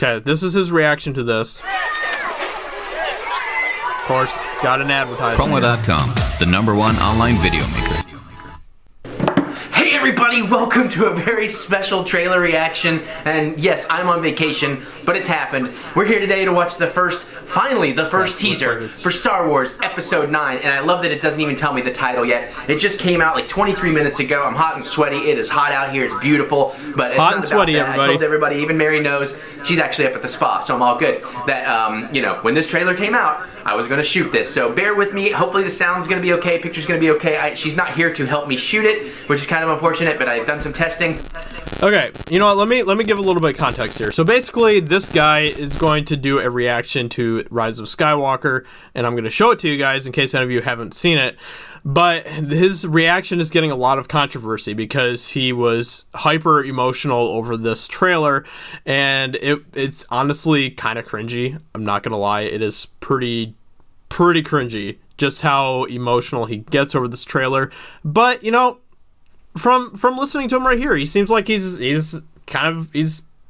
Okay, this is his reaction to this. Of course, got an advertisement. Promo.com, the #1 online video maker. Hey everybody, welcome to a very special trailer reaction. And yes, I'm on vacation, but it's happened. We're here today to watch finally the first teaser for Star Wars Episode 9. And I love that it doesn't even tell me the title yet. It just came out like 23 minutes ago. I'm hot and sweaty. It is hot out here. It's beautiful. But it's hot not and sweaty, about that. everybody. I told everybody, even Mary knows, she's actually up at the spa, so I'm all good. That, you know, when this trailer came out, I was going to shoot this. So bear with me. Hopefully the sound's going to be okay. Picture's going to be okay. She's not here to help me shoot it, which is kind of unfortunate, but I've done some testing. Okay, you know what, let me give a little bit of context here. So basically, this guy is going to do a reaction to Rise of Skywalker, and I'm going to show it to you guys in case any of you haven't seen it. But his reaction is getting a lot of controversy because he was hyper emotional over this trailer, and it's honestly kind of cringy. I'm not going to lie, it is pretty cringy just how emotional he gets over this trailer. But, you know, from listening to him right here, he seems like he's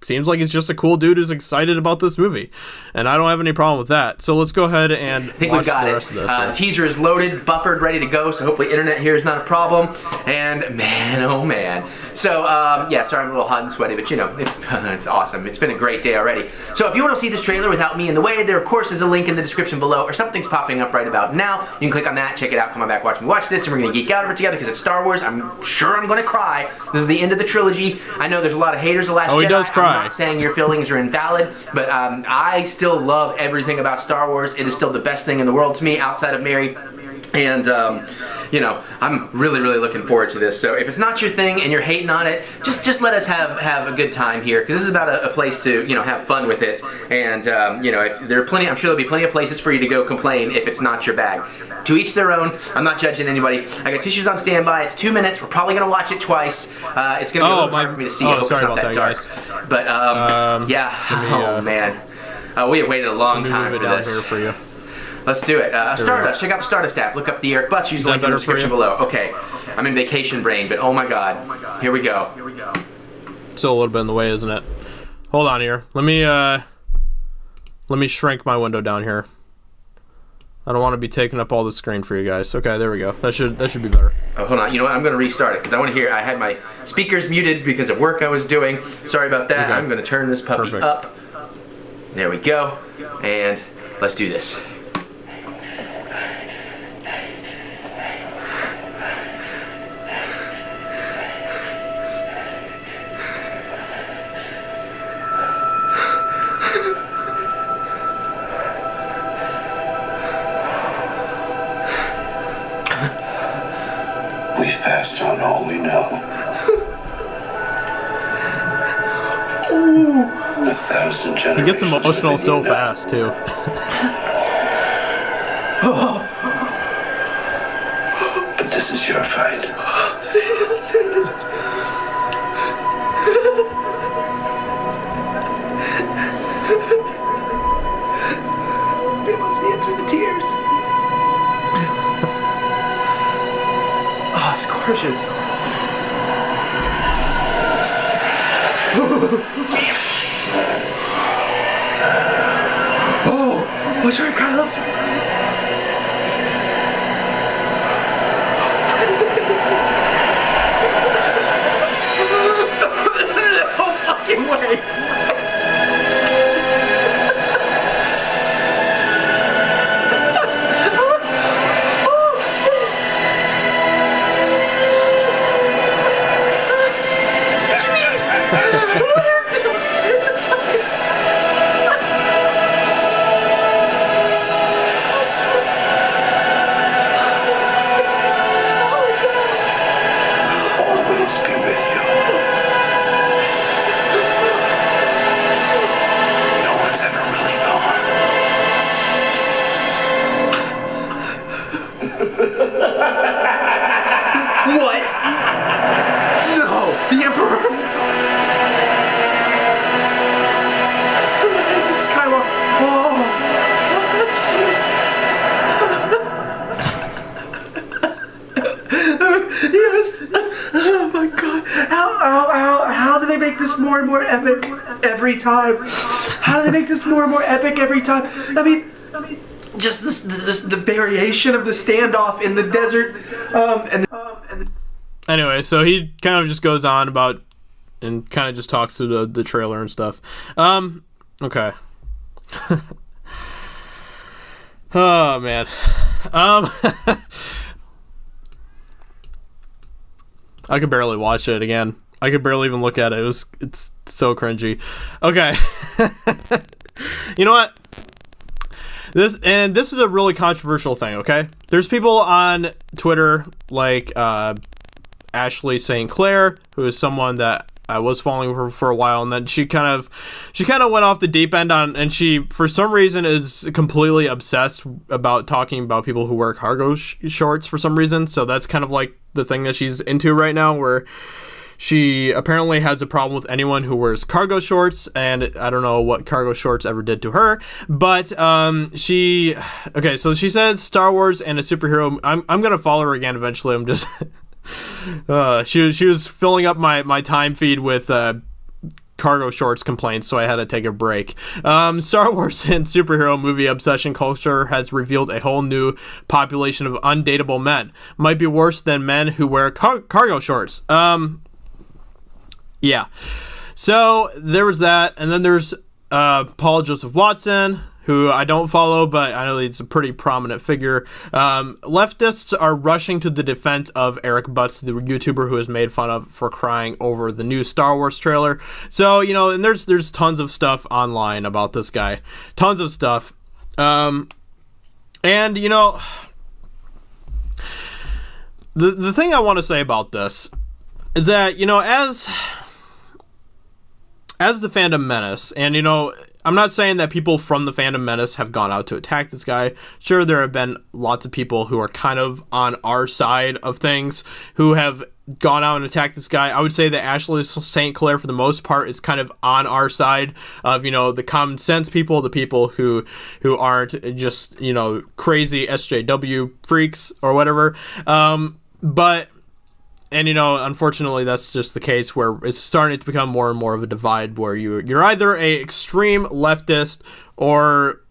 seems like he's just a cool dude who's excited about this movie, and I don't have any problem with that. So let's go ahead and watch the rest of this. The teaser is loaded, buffered, ready to go, so hopefully internet here is not a problem. And man, oh man. So yeah, sorry I'm a little hot and sweaty, but you know, it's awesome. It's been a great day already. So if you want to see this trailer without me in the way, there of course is a link in the description below, or something's popping up right about now. You can click on that, check it out, come on back, watch me watch this, and we're gonna geek out over it together because it's Star Wars. I'm sure I'm gonna cry. This is the end of the trilogy. I know there's a lot of haters of Last Jedi. He does cry. I'm not saying your feelings are invalid, but I still love everything about Star Wars. It is still the best thing in the world to me, outside of Mary. And, you know, I'm really looking forward to this. So if it's not your thing and you're hating on it, just let us have a good time here, because this is about a place to, you know, have fun with it. And, you know, I'm sure there'll be plenty of places for you to go complain if it's not your bag. To each their own. I'm not judging anybody. I got tissues on standby. It's 2 minutes. We're probably going to watch it twice. It's going to be a little hard for me to see. I hope it's not that dark. Guys. But, yeah. Oh, man. We have waited a long time for this. Here for you. Let's do it. Stardust. Check out the Stardust app. Look up the Eric Butts. Use the link in the description below. Okay. I'm in vacation brain, but oh my god. Here we go. Still a little bit in the way, isn't it? Hold on here. Let me shrink my window down here. I don't want to be taking up all the screen for you guys. Okay, there we go. That should be better. Oh, hold on. You know what? I'm going to restart it because I want to hear. I had my speakers muted because of work I was doing. Sorry about that. Okay. I'm going to turn this puppy up. There we go. And let's do this. We've passed on all we know. Ooh. 1,000 generations. He gets emotional so fast, too. But this is your fight. Yes, it is. Be able to see it through the tears. Oh, it's gorgeous. Oh, what's your Kylo? No fucking way. What? No, the Emperor. This is Skywalker. Oh, yes. Oh my God. How do they make this more and more epic? every time. How do they make this more and more epic every time? I mean, just the variation of the standoff in the desert, Anyway, so he kind of just goes on about and kind of just talks to the trailer and stuff. Okay. Oh man. I could barely watch it again. I could barely even look at it. It's so cringy. Okay. You know what? This is a really controversial thing, okay? There's people on Twitter like Ashley St. Clair, who is someone that I was following for a while, and then she kind of went off the deep end and she for some reason is completely obsessed about talking about people who wear cargo shorts for some reason. So that's kind of like the thing that she's into right now, where she apparently has a problem with anyone who wears cargo shorts, and I don't know what cargo shorts ever did to her, but so she says Star Wars and a superhero. I'm gonna follow her again eventually. I'm just she was filling up my time feed with cargo shorts complaints, so I had to take a break. Star Wars and superhero movie obsession culture has revealed a whole new population of undateable men. Might be worse than men who wear cargo shorts. Yeah. So there was that, and then there's Paul Joseph Watson, who I don't follow, but I know he's a pretty prominent figure. Leftists are rushing to the defense of Eric Butts, the YouTuber who is made fun of for crying over the new Star Wars trailer. So, you know, and there's tons of stuff online about this guy. Tons of stuff. And, you know, the thing I want to say about this is that, you know, as the fandom menace, and, you know, I'm not saying that people from the fandom menace have gone out to attack this guy. Sure, there have been lots of people who are kind of on our side of things who have gone out and attacked this guy. I would say that Ashley St. Clair, for the most part, is kind of on our side of, you know, the common sense people, the people who aren't just, you know, crazy SJW freaks or whatever. And, you know, unfortunately, that's just the case where it's starting to become more and more of a divide where you're either a extreme leftist or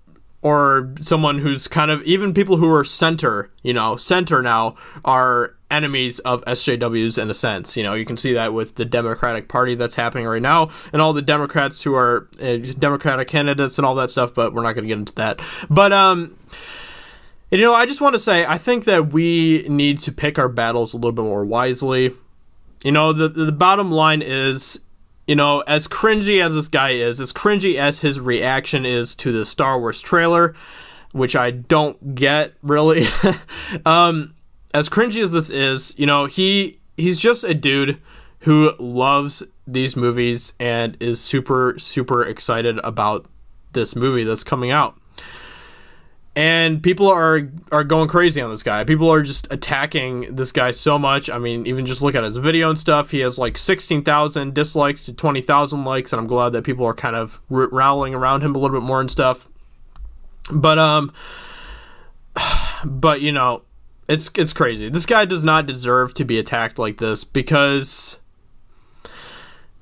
someone who's kind of, even people who are center now are enemies of SJWs in a sense. You know, you can see that with the Democratic Party that's happening right now and all the Democrats who are Democratic candidates and all that stuff, but we're not going to get into that. But, you know, I just want to say, I think that we need to pick our battles a little bit more wisely. You know, the bottom line is, you know, as cringy as this guy is, as cringy as his reaction is to the Star Wars trailer, which I don't get, really, as cringy as this is, you know, he's just a dude who loves these movies and is super, super excited about this movie that's coming out. And people are going crazy on this guy. People are just attacking this guy so much. I mean, even just look at his video and stuff. He has like 16,000 dislikes to 20,000 likes, and I'm glad that people are kind of rallying around him a little bit more and stuff. But you know, it's crazy. This guy does not deserve to be attacked like this because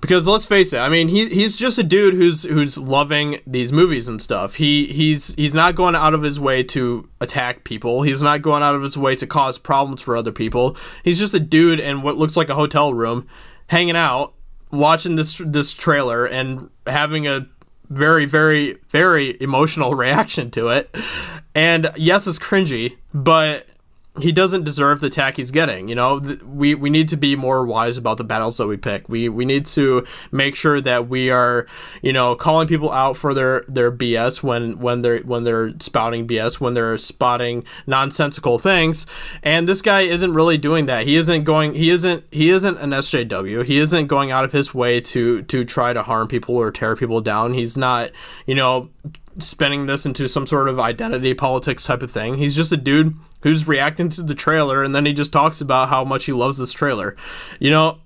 let's face it, I mean, he's just a dude who's loving these movies and stuff. He's not going out of his way to attack people. He's not going out of his way to cause problems for other people. He's just a dude in what looks like a hotel room, hanging out, watching this trailer and having a very, very, very emotional reaction to it. And yes, it's cringy, but he doesn't deserve the attack he's getting. You know, we need to be more wise about the battles that we pick. We need to make sure that we are, you know, calling people out for their BS when they're spouting BS, when they're spotting nonsensical things. And this guy isn't really doing that. He isn't an SJW. He isn't going out of his way to try to harm people or tear people down. He's not, you know, spinning this into some sort of identity politics type of thing. He's just a dude who's reacting to the trailer, and then he just talks about how much he loves this trailer, you know.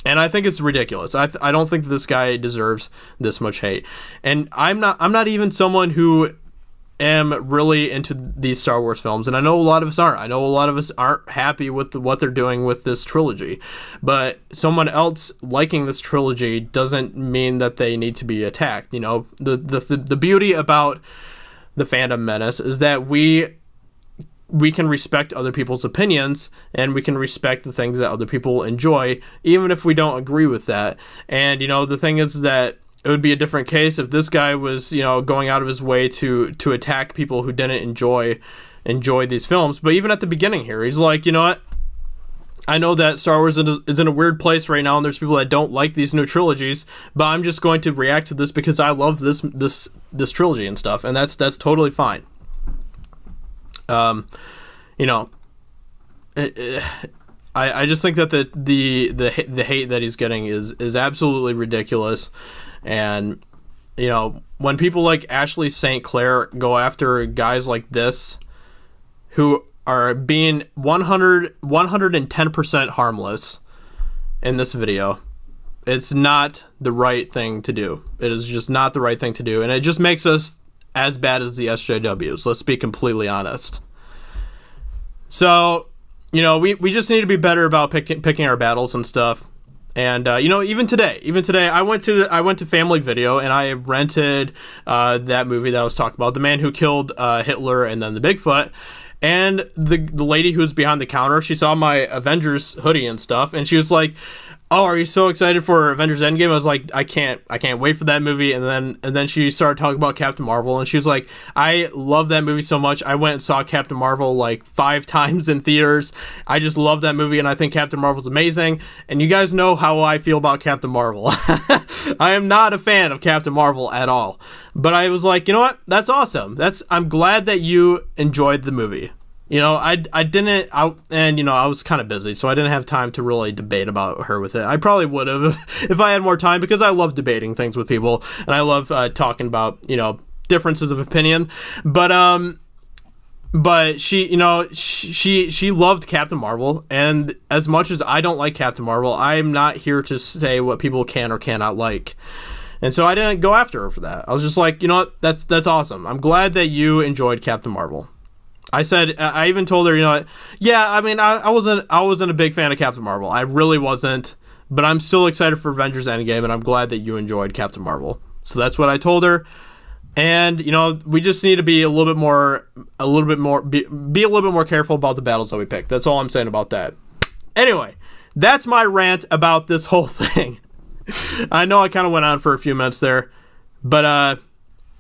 And I think it's ridiculous. I don't think this guy deserves this much hate. And I'm not even someone who am really into these Star Wars films, and I know a lot of us aren't. I know a lot of us aren't happy with what they're doing with this trilogy, but someone else liking this trilogy doesn't mean that they need to be attacked. You know, the beauty about the Phantom Menace is that we can respect other people's opinions, and we can respect the things that other people enjoy, even if we don't agree with that. And, you know, the thing is that it would be a different case if this guy was, you know, going out of his way to attack people who didn't enjoy these films. But even at the beginning here, he's like, you know what? I know that Star Wars is in a weird place right now, and there's people that don't like these new trilogies, but I'm just going to react to this because I love this trilogy and stuff, and that's totally fine. You know, I just think that the hate that he's getting is absolutely ridiculous. And, you know, when people like Ashley St. Clair go after guys like this who are being 110% harmless in this video, it's not the right thing to do. It is just not the right thing to do. And it just makes us as bad as the SJWs. Let's be completely honest. So, you know, we just need to be better about picking our battles and stuff. And, you know, even today, I went to Family Video and I rented that movie that I was talking about, The Man Who Killed Hitler and Then the Bigfoot. And the lady who was behind the counter, she saw my Avengers hoodie and stuff, and she was like, "Oh, are you so excited for Avengers Endgame?" I was like, I can't wait for that movie. And then she started talking about Captain Marvel, and she was like, "I love that movie so much. I went and saw Captain Marvel like 5 times in theaters. I just love that movie, and I think Captain Marvel's amazing." And you guys know how I feel about Captain Marvel. I am not a fan of Captain Marvel at all. But I was like, you know what? That's awesome. I'm glad that you enjoyed the movie. You know, I was kind of busy, so I didn't have time to really debate about her with it. I probably would have if I had more time, because I love debating things with people, and I love talking about, you know, differences of opinion. But she, you know, she loved Captain Marvel, and as much as I don't like Captain Marvel, I'm not here to say what people can or cannot like. And so I didn't go after her for that. I was just like, you know what, that's awesome. I'm glad that you enjoyed Captain Marvel. I said, I even told her, you know, yeah, I mean, I wasn't a big fan of Captain Marvel. I really wasn't, but I'm still excited for Avengers Endgame, and I'm glad that you enjoyed Captain Marvel. So that's what I told her. And, you know, we just need to be a little bit more careful about the battles that we pick. That's all I'm saying about that. Anyway, that's my rant about this whole thing. I know I kind of went on for a few minutes there, but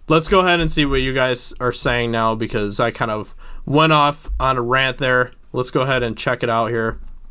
let's go ahead and see what you guys are saying now, because I kind of went off on a rant there. Let's go ahead and check it out here.